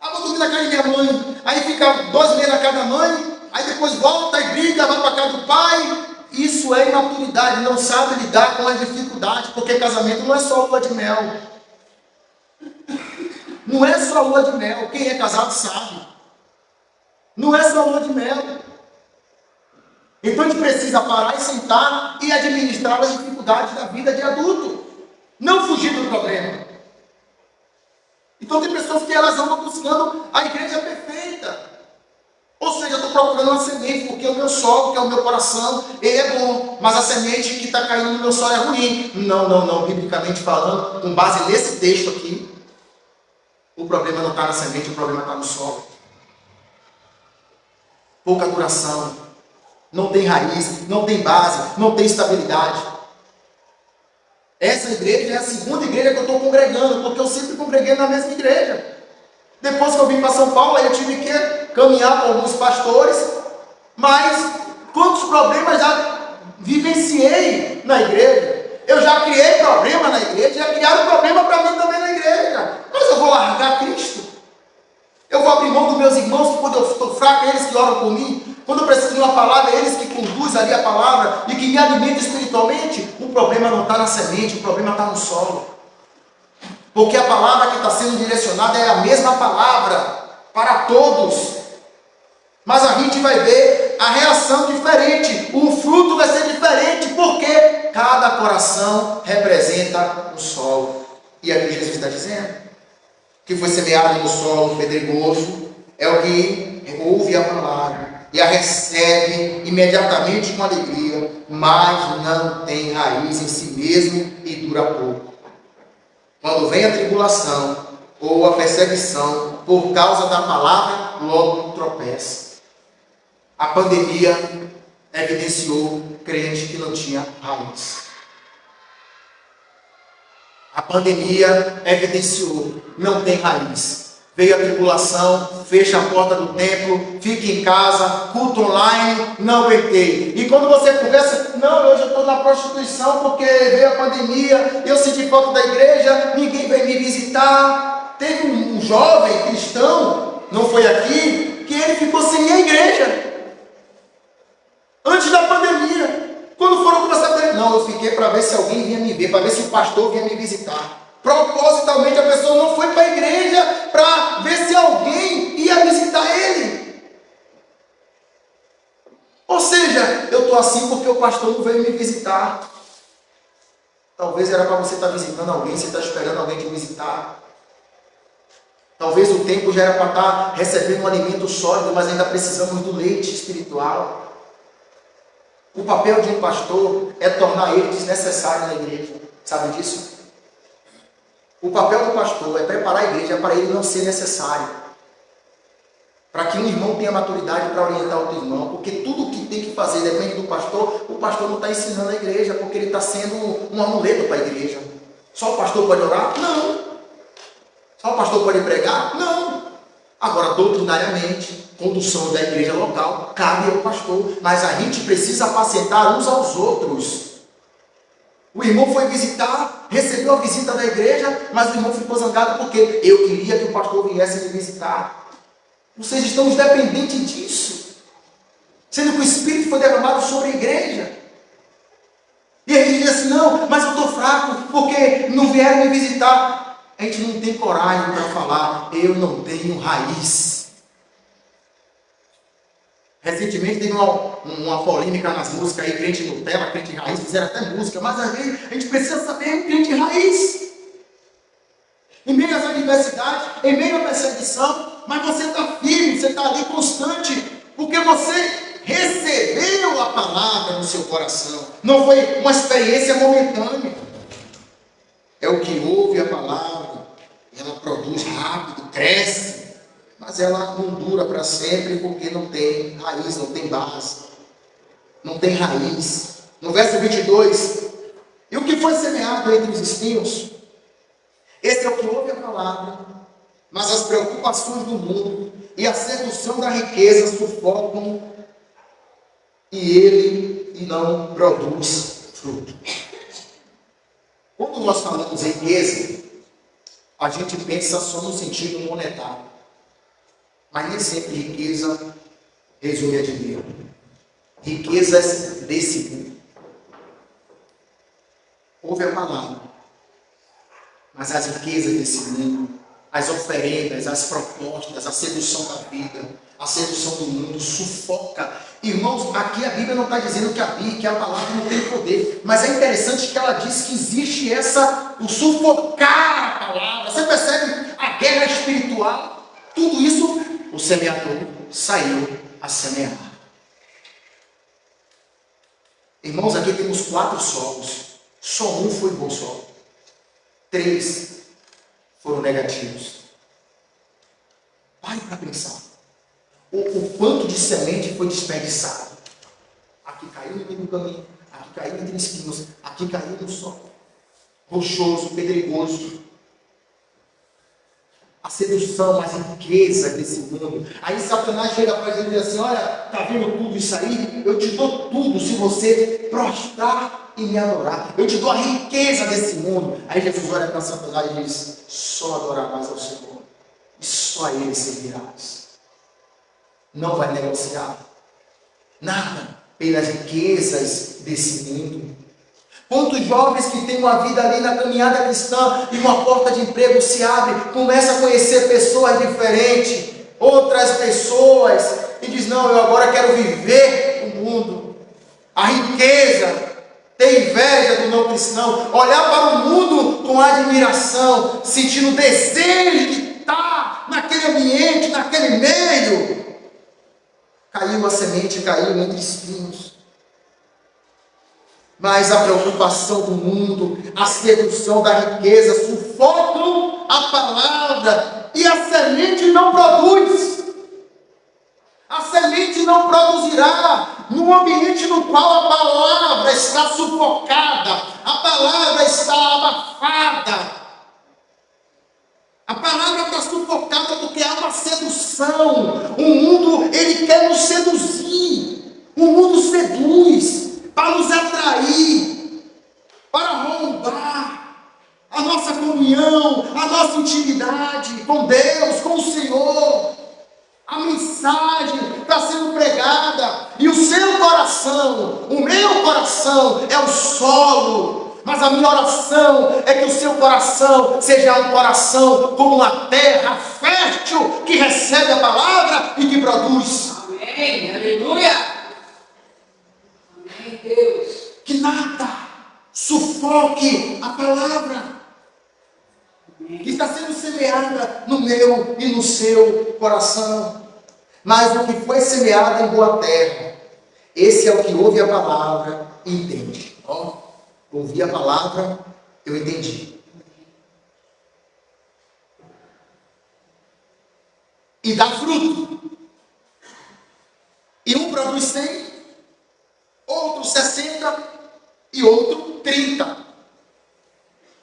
Ah, vou dormir na casa de minha mãe. Aí fica 2 meses na casa da mãe, aí depois volta e briga, vai para a casa do pai. Isso é imaturidade, não sabe lidar com as dificuldades, porque casamento não é só lua de mel. Não é só lua de mel, quem é casado sabe. Não é só lua de mel. Então a gente precisa parar e sentar e administrar as dificuldades da vida de adulto. Não fugir do problema. Então tem pessoas que elas andam buscando a igreja perfeita. Ou seja, eu estou procurando uma semente, porque o meu solo, que é o meu coração, ele é bom. Mas a semente que está caindo no meu solo é ruim. Não, biblicamente falando, com base nesse texto aqui, o problema não está na semente, o problema está no solo. Pouca duração, não tem raiz, não tem base, não tem estabilidade. Essa igreja é a segunda igreja que eu estou congregando, porque eu sempre congreguei na mesma igreja. Depois que eu vim para São Paulo, aí eu tive que caminhar com alguns pastores, mas quantos problemas já vivenciei na igreja. Eu já criei problema na igreja, já criaram problema para mim também na igreja. Mas eu vou largar Cristo? Eu vou abrir mão dos meus irmãos, que quando eu estou fraco, é eles que oram por mim. Quando eu preciso de uma palavra, é eles que conduzem ali a palavra e que me alimentam espiritualmente. O problema não está na semente, o problema está no solo. Porque a palavra que está sendo direcionada é a mesma palavra para todos. Mas a gente vai ver a reação diferente, o fruto vai ser diferente, porque cada coração representa um solo. E aqui Jesus está dizendo que foi semeado no solo pedregoso, é o que ouve a palavra e a recebe imediatamente com alegria, mas não tem raiz em si mesmo e dura pouco. Quando vem a tribulação ou a perseguição por causa da palavra, logo tropeça. A pandemia evidenciou crente que não tinha raiz. A pandemia evidenciou, não tem raiz. Veio a tribulação, fecha a porta do templo, fica em casa, culto online, não aguentei. E quando você conversa, não, hoje eu estou na prostituição porque veio a pandemia, eu senti falta da igreja, ninguém veio me visitar. Teve um jovem cristão, não foi aqui, que ele ficou sem ir à igreja. Antes da pandemia. Quando foram conversar com ele, não, eu fiquei para ver se alguém vinha me ver, para ver se o pastor vinha me visitar. Propositalmente a pessoa não foi para a igreja para ver se alguém ia visitar ele. Ou seja, eu estou assim porque o pastor não veio me visitar. Talvez era para você estar visitando alguém, você está esperando alguém te visitar. Talvez o tempo já era para estar recebendo um alimento sólido, mas ainda precisamos do leite espiritual. O papel de um pastor é tornar ele desnecessário na igreja. Sabe disso? O papel do pastor é preparar a igreja para ele não ser necessário. Para que um irmão tenha maturidade para orientar outro irmão. Porque tudo o que tem que fazer depende do pastor. O pastor não está ensinando a igreja, porque ele está sendo um amuleto para a igreja. Só o pastor pode orar? Não. Só o pastor pode pregar? Não. Agora, doutrinariamente, condução da igreja local, cabe ao pastor. Mas a gente precisa apacentar uns aos outros. O irmão foi visitar, recebeu a visita da igreja, mas o irmão ficou zangado porque eu queria que o pastor viesse me visitar. Vocês estão dependentes disso. Sendo que o Espírito foi derramado sobre a igreja. E a gente diz assim, não, mas eu estou fraco, porque não vieram me visitar. A gente não tem coragem para falar, eu não tenho raiz. Recentemente teve uma polêmica nas músicas aí, crente Nutella, crente raiz, fizeram até música, mas às vezes a gente precisa saber o crente raiz. Em meio às adversidades, em meio à perseguição, mas você está firme, você está ali constante, porque você recebeu a palavra no seu coração. Não foi uma experiência momentânea. É o que ouve a palavra, ela produz rápido, cresce. Mas ela não dura para sempre porque não tem raiz, não tem base. Não tem raiz. No verso 22, e o que foi semeado entre os espinhos? Esse é o que ouve a palavra, mas as preocupações do mundo e a sedução da riqueza sufocam e ele não produz fruto. Quando nós falamos em riqueza, a gente pensa só no sentido monetário. Mas nem sempre riqueza resume a dinheiro. Riquezas desse mundo. Ouve a palavra. Mas as riquezas desse mundo, as oferendas, as propostas, a sedução da vida, a sedução do mundo, sufoca. Irmãos, aqui a Bíblia não está dizendo que a palavra não tem poder. Mas é interessante que ela diz que existe o sufocar a palavra. Você percebe a guerra espiritual? Tudo isso o semeador saiu a semear. Irmãos, aqui temos 4 solos. Só um foi bom solo. 3 foram negativos. Pare para pensar. O quanto de semente foi desperdiçado. Aqui caiu no meio do caminho. Aqui caiu entre espinhos. Aqui caiu no solo. rochoso, pedregoso. A sedução, as riquezas desse mundo. Aí Satanás chega para ele e diz assim: olha, tá vendo tudo isso aí? Eu te dou tudo se você prostrar e me adorar. Eu te dou a riqueza desse mundo. Aí Jesus olha para Satanás e diz: só adorarás ao Senhor, e só a Ele servirás. Não vai negociar nada pelas riquezas desse mundo. Quantos jovens que têm uma vida ali na caminhada cristã e uma porta de emprego se abre, começa a conhecer pessoas diferentes, outras pessoas, e diz: não, eu agora quero viver o mundo, a riqueza, ter inveja do não cristão, olhar para o mundo com admiração, sentindo desejo de estar naquele ambiente, naquele meio. Caiu a semente, caiu entre espinhos. Mas a preocupação do mundo, a sedução da riqueza sufocam a palavra e a semente não produz. A semente não produzirá num ambiente no qual a palavra está sufocada, a palavra está abafada. A palavra está sufocada porque há uma sedução. O mundo, ele quer nos seduzir. O mundo seduz para nos atrair, para roubar a nossa comunhão, a nossa intimidade com Deus, com o Senhor. A mensagem está sendo pregada e o seu coração, o meu coração é o solo, mas a minha oração é que o seu coração seja um coração como uma terra fértil que recebe a palavra e que produz. Amém, aleluia. Deus. Que nada sufoque a palavra que está sendo semeada no meu e no seu coração. Mas o que foi semeado em boa terra, esse é o que ouve a palavra e entende. Ó, ouvi a palavra, eu entendi. E dá fruto. E um produz 100, outro 60 e outro 30.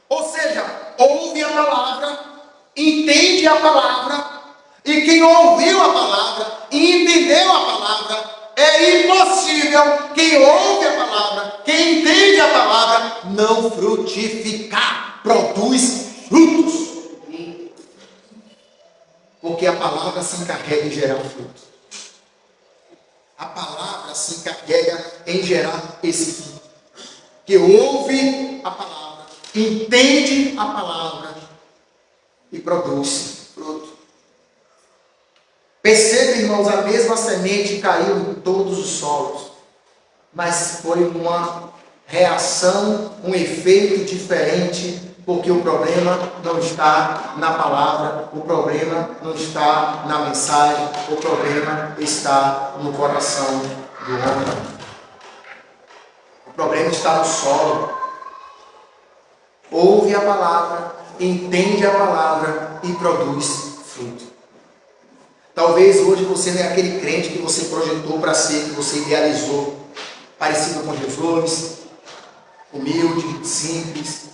Ou seja, ouve a palavra, entende a palavra, e quem ouviu a palavra e entendeu a palavra, é impossível quem ouve a palavra, quem entende a palavra, não frutificar, produz frutos. Porque a palavra se encarrega em gerar fruto. A palavra se encarrega em gerar esse fruto. Que ouve a palavra, entende a palavra e produz fruto. Perceba, irmãos, a mesma semente caiu em todos os solos, mas foi uma reação, um efeito diferente, porque o problema não está na palavra, o problema não está na mensagem, o problema está no coração do homem. O problema está no solo. Ouve a palavra, entende a palavra e produz fruto. Talvez hoje você não é aquele crente que você projetou para ser, que você idealizou, parecido com Jesus, humilde, simples.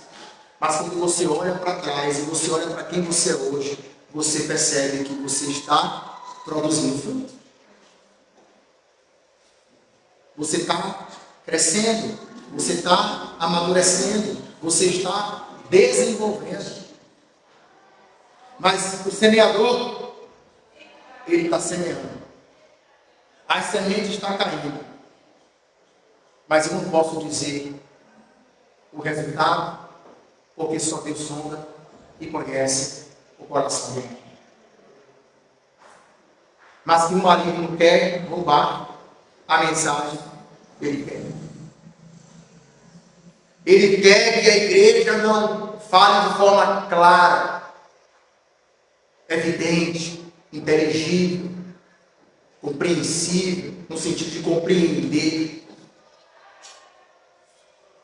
Mas quando você olha para trás e você olha para quem você é hoje, você percebe que você está produzindo fruto. Você está crescendo, você está amadurecendo, você está desenvolvendo. Mas o semeador, ele está semeando. A semente está caindo. Mas eu não posso dizer o resultado, porque só Deus sonda e conhece o coração dele. Mas que o maligno quer roubar a mensagem, ele quer. Ele quer que a igreja não fale de forma clara, evidente, inteligível, compreensível, no sentido de compreender.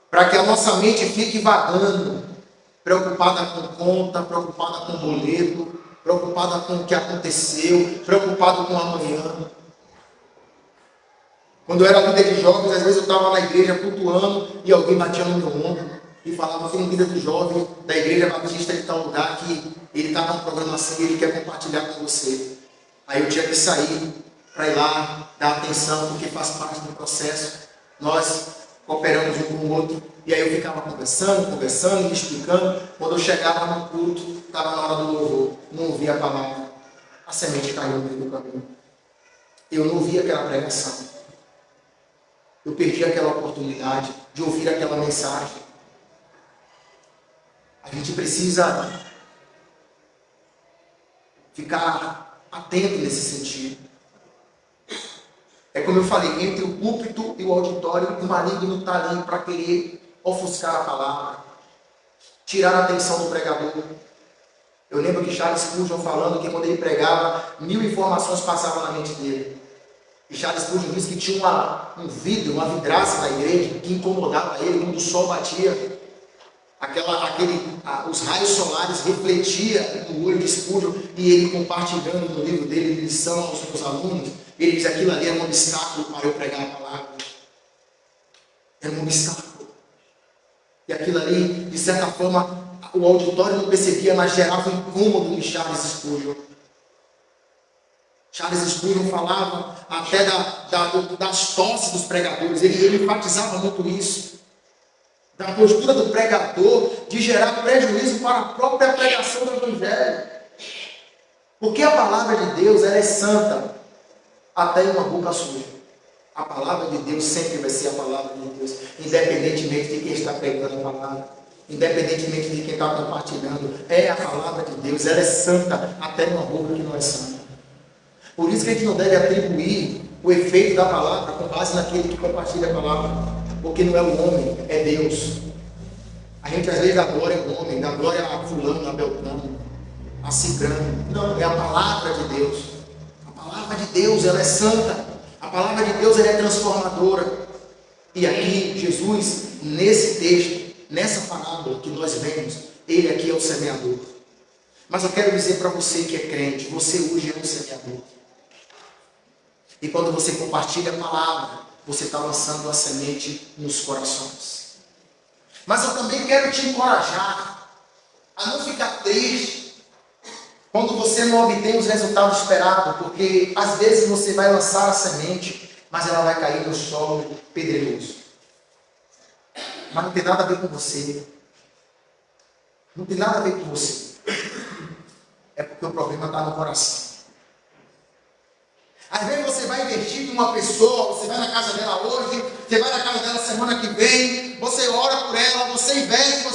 Para que a nossa mente fique vagando, preocupada com conta, preocupada com boleto, preocupada com o que aconteceu, preocupada com amanhã. Quando eu era líder de jovens, às vezes eu estava na igreja cultuando e alguém batia no meu ombro. e falava que no vida do jovem da Igreja Batista de tal lugar que ele está numa programação e ele quer compartilhar com você. Aí eu tinha que sair para ir lá, dar atenção, porque faz parte do processo. Nós cooperamos um com o outro. E aí eu ficava conversando, me explicando. Quando eu chegava no culto, estava na hora do louvor, não ouvia a palavra. A semente caiu no meio do caminho. Eu não ouvia aquela pregação. Eu perdi aquela oportunidade de ouvir aquela mensagem. A gente precisa ficar atento nesse sentido. É como eu falei, entre o púlpito e o auditório, o maligno está ali para querer ofuscar a palavra, tirar a atenção do pregador. Eu lembro que Charles Spurgeon falando que quando ele pregava, 1000 informações passavam na mente dele. E Charles Spurgeon disse que tinha um vidro, uma vidraça na igreja que incomodava ele quando o sol batia. Os raios solares refletiam no olho de Spurgeon e ele compartilhando no livro dele de lição aos seus alunos. Ele diz que aquilo ali era um obstáculo para eu pregar a palavra. Era um obstáculo. E aquilo ali, de certa forma, o auditório não percebia, mas gerava um incômodo em Charles Spurgeon. Charles Spurgeon falava até das tosses dos pregadores. Ele enfatizava muito isso. Da postura do pregador de gerar prejuízo para a própria pregação do Evangelho. Porque a palavra de Deus, ela é santa até em uma boca suja. A palavra de Deus sempre vai ser a palavra de Deus, independentemente de quem está pregando a palavra, independentemente de quem está compartilhando. É a palavra de Deus, ela é santa até em uma boca que não é santa. Por isso que a gente não deve atribuir o efeito da palavra com base naquele que compartilha a palavra. Porque não é o homem, é Deus. A gente às vezes dá glória ao homem, dá glória a fulano, a beltrano, a cicrano. Não, é a palavra de Deus. A palavra de Deus, ela é santa. A palavra de Deus, ela é transformadora. E aqui, Jesus, nesse texto, nessa parábola que nós vemos, ele aqui é o semeador. Mas eu quero dizer para você que é crente, você hoje é um semeador. E quando você compartilha a palavra, você está lançando a semente nos corações. Mas eu também quero te encorajar a não ficar triste quando você não obtém os resultados esperados, porque às vezes você vai lançar a semente, mas ela vai cair no solo pedregoso. Mas não tem nada a ver com você. Não tem nada a ver com você. É porque o problema está no coração. Às vezes você vai investir em uma pessoa, você vai na casa dela hoje, você vai na casa dela semana que vem, você ora por ela, você investe,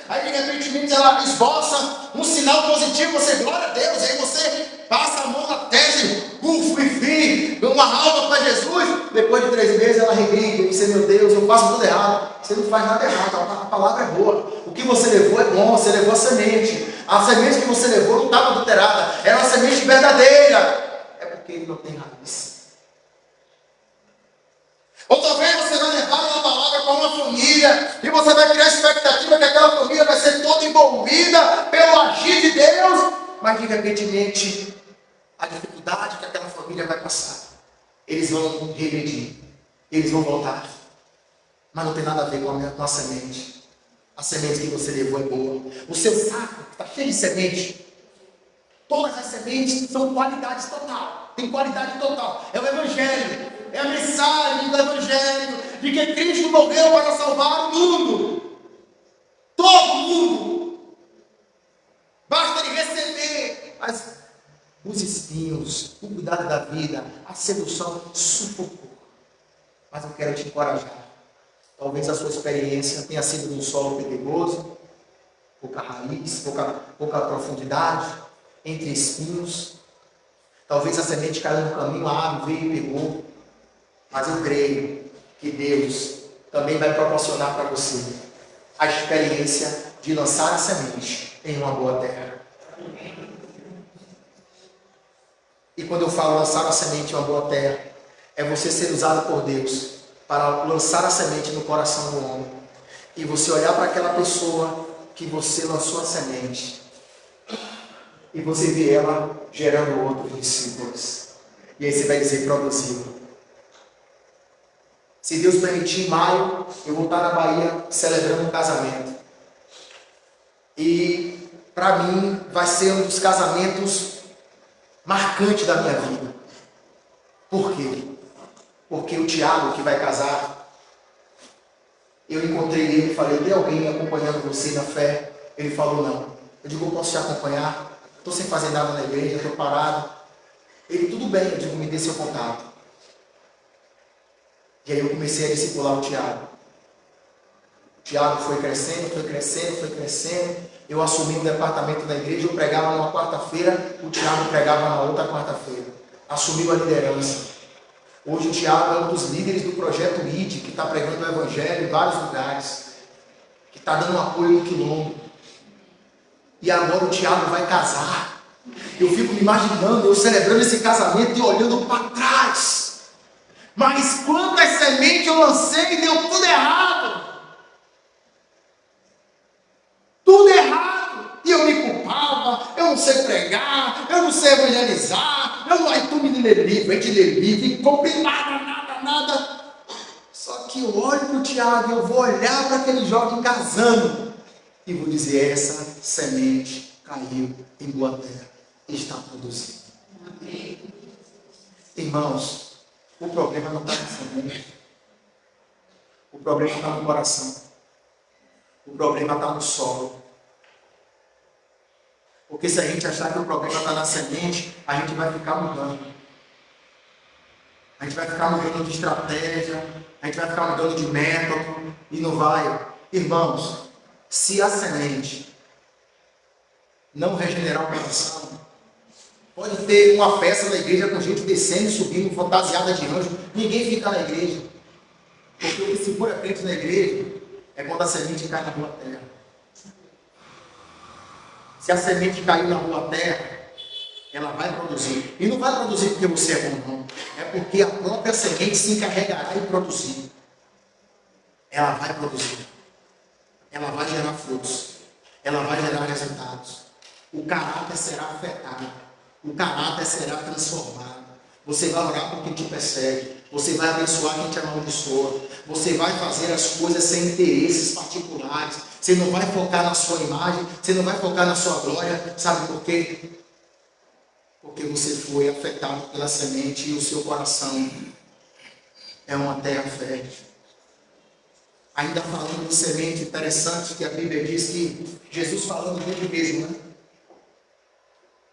aí de repente ela esboça um sinal positivo, você glória a Deus, aí você passa a mão na testa, enfim, uma alma para Jesus, depois de 3 meses ela regride, e você, meu Deus, eu faço tudo errado. Você não faz nada errado, a palavra é boa, o que você levou é bom, você levou a semente que você levou não estava adulterada, era uma semente verdadeira. Porque ele não tem raiz. Ou talvez você vai levar uma palavra para uma família e você vai criar a expectativa que aquela família vai ser toda envolvida pelo agir de Deus, mas de repentemente a dificuldade que aquela família vai passar, eles vão regredir, eles vão voltar, mas não tem nada a ver com a semente. A semente que você levou é boa. O seu saco está cheio de semente. Todas as sementes são qualidades total. Tem qualidade total. É o Evangelho. É a mensagem do Evangelho. De que Cristo morreu para salvar o mundo. Todo mundo. Basta ele receber. Mas os espinhos, o cuidado da vida, a sedução sufocou. Mas eu quero te encorajar. Talvez a sua experiência tenha sido num solo pedregoso. Pouca raiz, pouca profundidade. Entre espinhos, talvez a semente caiu no caminho, a ave veio e pegou, mas eu creio que Deus também vai proporcionar para você a experiência de lançar a semente em uma boa terra. E quando eu falo lançar a semente em uma boa terra, é você ser usado por Deus para lançar a semente no coração do homem, e você olhar para aquela pessoa que você lançou a semente, e você vê ela gerando outros discípulos. E aí você vai dizer, produziu. Se Deus permitir, em maio, eu vou estar na Bahia celebrando um casamento. E, para mim, vai ser um dos casamentos marcantes da minha vida. Por quê? Porque o Tiago, que vai casar, eu encontrei ele e falei, tem alguém acompanhando você na fé? Ele falou, não. Eu digo, eu posso te acompanhar? Estou sem fazer nada na igreja, estou parado. Ele, tudo bem, eu digo, me dê seu contato. E aí eu comecei a discipular o Tiago. O Tiago foi crescendo, foi crescendo, foi crescendo. Eu assumi o departamento da igreja, eu pregava numa quarta-feira, o Tiago pregava na outra quarta-feira. Assumiu a liderança. Hoje o Tiago é um dos líderes do projeto ID, que está pregando o Evangelho em vários lugares, que está dando apoio no Quilombo. E agora o Tiago vai casar. Eu fico me imaginando, eu celebrando esse casamento e olhando para trás. Mas quantas sementes eu lancei e deu tudo errado. Tudo errado. E eu me culpava, eu não sei pregar, eu não sei evangelizar, eu não aí tu me lê livro, a gente lê livro, e comprei nada. Só que eu olho para o Tiago, eu vou olhar para aquele jovem casando e vou dizer, essa semente caiu em boa terra e está produzindo. Amém. Irmãos, o problema não está na semente. O problema está no coração. O problema está no solo. Porque se a gente achar que o problema está na semente, a gente vai ficar mudando. A gente vai ficar mudando de estratégia, a gente vai ficar mudando de método, e não vai. Irmãos, se a semente não regenerar o coração, pode ter uma festa na igreja com gente descendo e subindo, fantasiada de anjo, ninguém fica na igreja. Porque o que segura crente na igreja é quando a semente cai na boa terra. Se a semente caiu na boa terra, ela vai produzir. E não vai produzir porque você é bom, não. É porque a própria semente se encarregará em produzir. Ela vai produzir. Ela vai gerar frutos. Ela vai gerar resultados. O caráter será afetado. O caráter será transformado. Você vai orar por quem te persegue. Você vai abençoar quem te amaldiçoa. Você vai fazer as coisas sem interesses particulares. Você não vai focar na sua imagem. Você não vai focar na sua glória. Sabe por quê? Porque você foi afetado pela semente e o seu coração é uma terra fértil. Ainda falando de semente, interessante que a Bíblia diz que Jesus falando dele mesmo, né?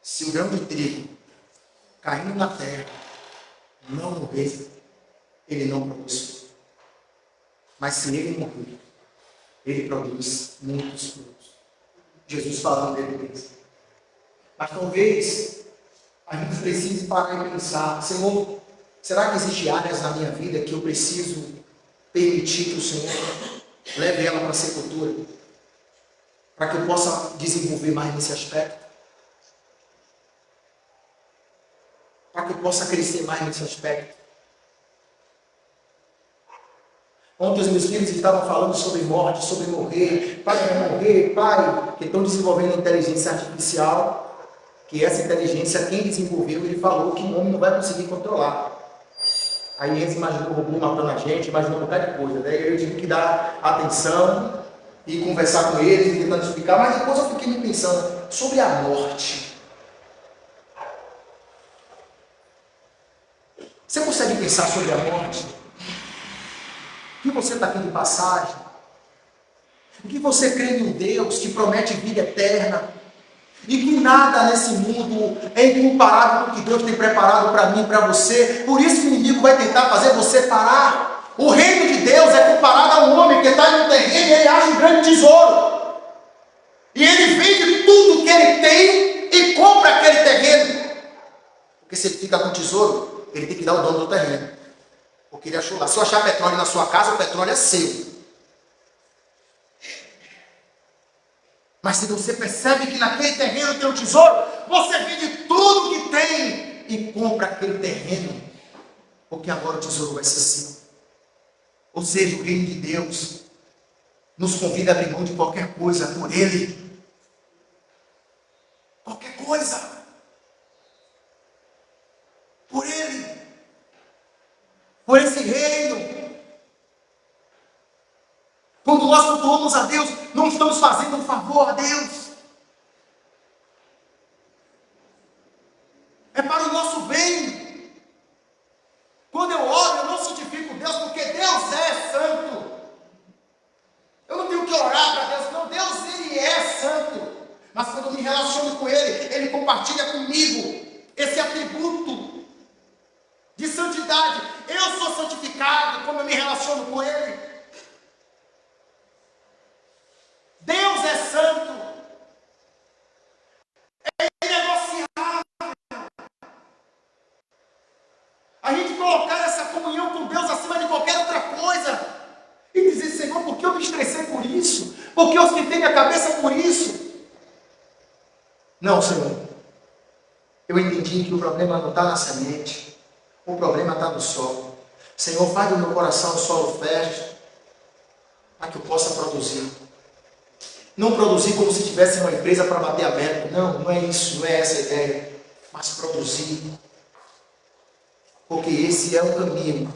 Se o grão de trigo caindo na terra não morrer, ele não produz. Mas se ele morrer, ele produz muitos frutos. Jesus falando dele mesmo. Mas talvez a gente precise parar e pensar, Senhor, será que existem áreas na minha vida que eu preciso permitir que o Senhor leve ela para a sepultura? Para que eu possa desenvolver mais nesse aspecto? Para que eu possa crescer mais nesse aspecto? Ontem os meus filhos estavam falando sobre morte, sobre morrer. Pai, vai morrer, pai, que estão desenvolvendo inteligência artificial. Que essa inteligência, quem desenvolveu, ele falou que o homem não vai conseguir controlar. Aí eles imaginou o robô matando a gente, imaginou um bocado de coisa. Daí eu tive que dar atenção e conversar com eles, tentando explicar. Mas depois eu fiquei me pensando sobre a morte. Você consegue pensar sobre a morte? O que você está aqui de passagem? O que você crê em um Deus que promete vida eterna? E que nada nesse mundo é incomparável com o que Deus tem preparado para mim e para você. Por isso que o inimigo vai tentar fazer você parar. O reino de Deus é comparado a um homem que está em um terreno e ele acha um grande tesouro. E ele vende tudo que ele tem e compra aquele terreno. Porque se ele fica com o tesouro, ele tem que dar o dono do terreno. Porque ele achou lá. Se eu achar petróleo na sua casa, o petróleo é seu. Mas se você percebe que naquele terreno tem um tesouro, você vende tudo que tem e compra aquele terreno. Porque agora o tesouro vai ser seu. Ou seja, o reino de Deus nos convida a abrir mão de qualquer coisa por Ele. Qualquer coisa. Por Ele. Por esse reino. Quando nós cultuamos a Deus, não estamos fazendo um favor a Deus. É para o nosso bem. Quando eu oro, eu não santifico Deus, porque Deus é santo. Eu não tenho que orar para Deus, não. Deus, Ele é santo. Mas quando eu me relaciono com Ele, Ele compartilha comigo esse atributo de santidade. Eu sou santificado quando eu me relaciono com Ele. Deus é santo. É inegociável. A gente colocar essa comunhão com Deus acima de qualquer outra coisa. E dizer, Senhor, por que eu me estressei por isso? Por que eu esquentei minha cabeça por isso? Não, Senhor. Eu entendi que o problema não está na semente. O problema está no solo. Senhor, faz do meu coração um solo fértil, para que eu possa produzir. Não produzir como se tivesse uma empresa para bater a meta. Não, não é isso, não é essa a ideia. Mas produzir. Porque esse é o caminho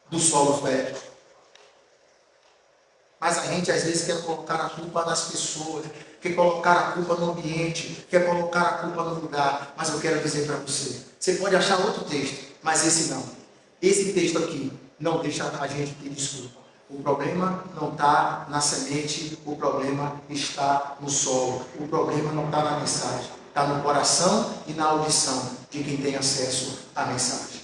do solo fértil. Mas a gente às vezes quer colocar a culpa nas pessoas, quer colocar a culpa no ambiente, quer colocar a culpa no lugar. Mas eu quero dizer para você, você pode achar outro texto, mas esse não. Esse texto aqui não deixa a gente ter desculpa. O problema não está na semente, o problema está no solo. O problema não está na mensagem, está no coração e na audição de quem tem acesso à mensagem.